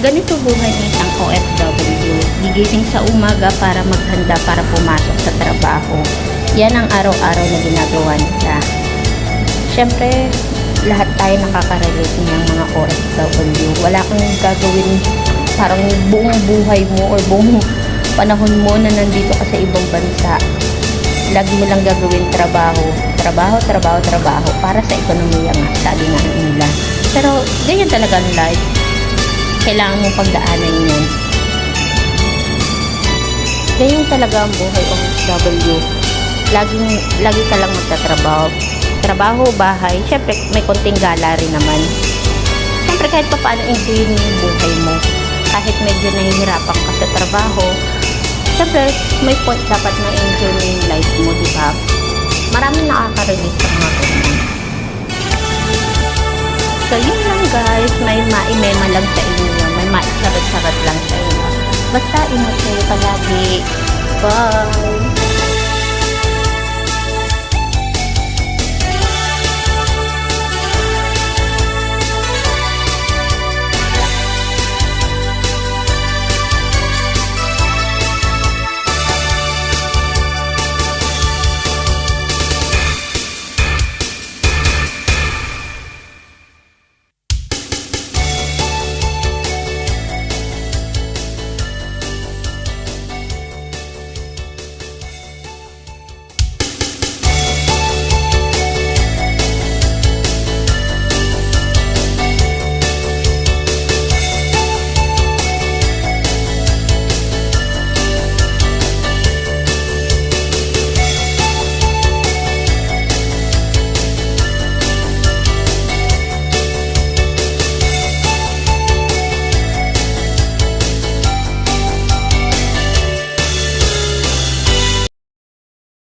Ganito buhay ng isang OFW. Gigising sa umaga para maghanda para pumasok sa trabaho. Yan ang araw-araw na ginagawa nila. Siyempre, lahat tayo nakaka-relate ng mga OFW. Wala kang gagawin parang buong buhay mo or buong panahon mo na nandito ka sa ibang bansa. Lagi mo lang gagawin trabaho. Trabaho, trabaho, trabaho. Para sa ekonomiya nga, sabi nga nila. Pero, ganyan talaga ang life. Kailangan mong pagdaanan yan. Ganyan talaga ang buhay OFW. Lagi ka lang magtatrabaho. Trabaho, bahay. Siyempre, may konting gala rin naman. Siyempre, kahit pa paano enjoy mo yung buhay mo. Kahit medyo nahihirapan ka sa trabaho, siyempre, may point dapat na enjoy mo yung life mo, di ba? Maraming nakaka-relate sa mga ganyan. So, yun lang guys. May maimema lang sa inyo. May maicharot-charot lang sa inyo. Basta ingat kayo palagi. Bye!